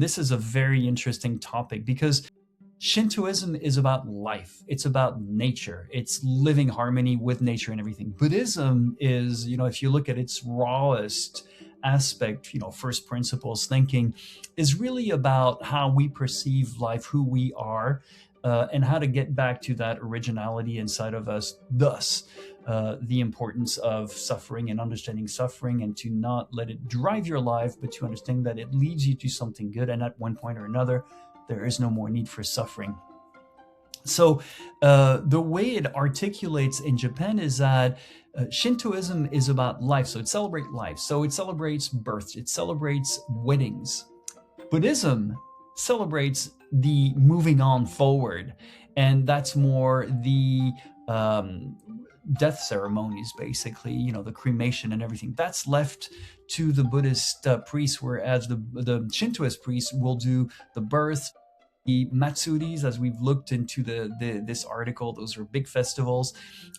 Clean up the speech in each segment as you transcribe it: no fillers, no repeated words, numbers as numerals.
And this is a very interesting topic because Shintoism is about life. It's about nature. It's living harmony with nature and everything. Buddhism is, if you look at its rawest aspect, first principles thinking, is really about how we perceive life, who we are, and how to get back to that originality inside of us. Thus, the importance of suffering and understanding suffering, and to not let it drive your life, but to understand that it leads you to something good. And at one point or another, there is no more need for suffering. So the way it articulates in Japan is that Shintoism is about life. So it celebrates life. So it celebrates births. It celebrates weddings. Buddhism celebrates the moving on forward. And that's more the death ceremonies, basically, the cremation and everything. That's left to the Buddhist priests, whereas the Shintoist priests will do the birth, the matsuris, as we've looked into this article. Those are big festivals,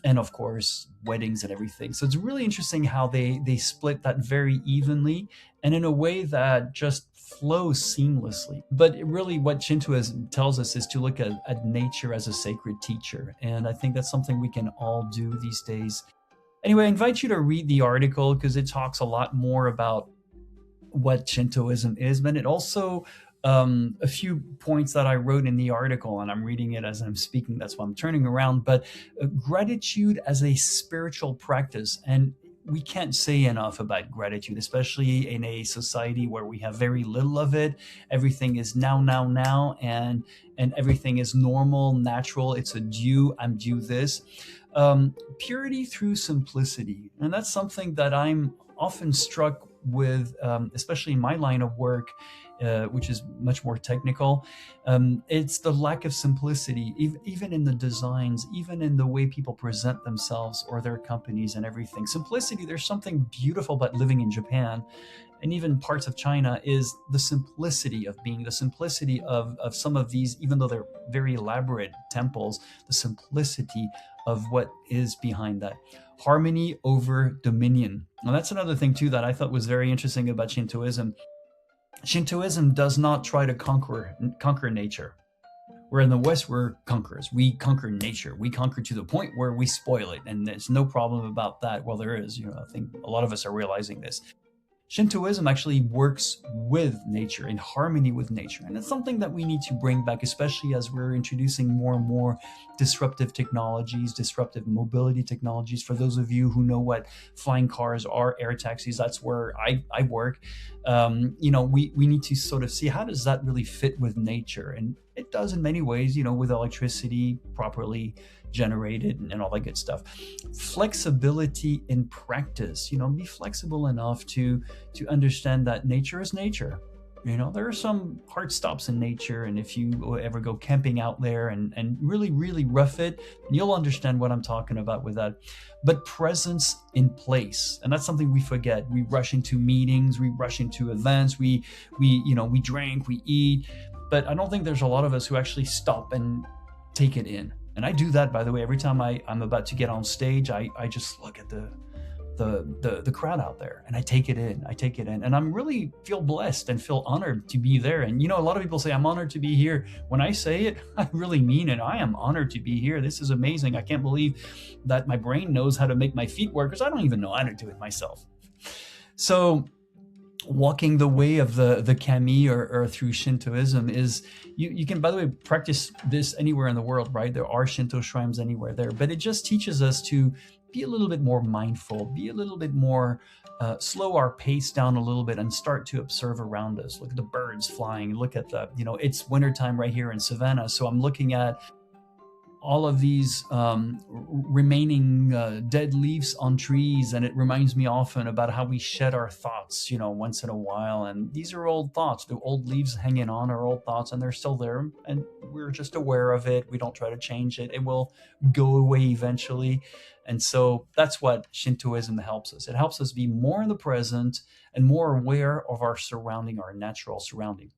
and of course weddings and everything. So it's really interesting how they split that very evenly and in a way that just flows seamlessly. But really what Shintoism tells us is to look at nature as a sacred teacher, and I think that's something we can all do these days. Anyway, I invite you to read the article because it talks a lot more about what Shintoism is, but it also a few points that I wrote in the article, and I'm reading it as I'm speaking. That's why I'm turning around. But gratitude as a spiritual practice. And we can't say enough about gratitude, especially in a society where we have very little of it. Everything is now, and everything is normal, natural. It's a due, I'm due this. Purity through simplicity. And that's something that I'm often struck with, especially in my line of work, which is much more technical. It's the lack of simplicity, even in the designs, even in the way people present themselves or their companies and everything. Simplicity, there's something beautiful about living in Japan and even parts of China, is the simplicity of being, the simplicity of some of these, even though they're very elaborate temples, the simplicity of what is behind that. Harmony over dominion. Now that's another thing too that I thought was very interesting about Shintoism. Shintoism does not try to conquer nature. Where in the West, we're conquerors. We conquer nature. We conquer to the point where we spoil it. And there's no problem about that. Well, there is. I think a lot of us are realizing this. Shintoism actually works with nature, in harmony with nature. And it's something that we need to bring back, especially as we're introducing more and more disruptive technologies, disruptive mobility technologies. For those of you who know what flying cars are, air taxis, that's where I work. We need to sort of see, how does that really fit with nature? And it does in many ways, with electricity properly generated and all that good stuff. Flexibility in practice, be flexible enough to understand that nature is nature. There are some hard stops in nature, and if you ever go camping out there and really, really rough it, you'll understand what I'm talking about with that. But presence in place, and that's something we forget. We rush into meetings, we rush into events, we drink, we eat, but I don't think there's a lot of us who actually stop and take it in. And I do that, by the way, every time I'm about to get on stage. I just look at the crowd out there, and I take it in, and I'm really feel blessed and feel honored to be there. And a lot of people say, I'm honored to be here. When I say it, I really mean it. I am honored to be here. This is amazing. I can't believe that my brain knows how to make my feet work, because I don't even know how to do it myself. So walking the way of the kami or through Shintoism is, you can, by the way, practice this anywhere in the world, right? There are Shinto shrines anywhere there, but it just teaches us to be a little bit more mindful, be a little bit more, slow our pace down a little bit and start to observe around us. Look at the birds flying, look at it's wintertime right here in Savannah. So I'm looking at all of these remaining dead leaves on trees, and it reminds me often about how we shed our thoughts, once in a while. And these are old thoughts. The old leaves hanging on are old thoughts, and they're still there, and we're just aware of it. We don't try to change it. It will go away eventually. And so that's what Shintoism helps us. It helps us be more in the present and more aware of our surrounding, our natural surrounding.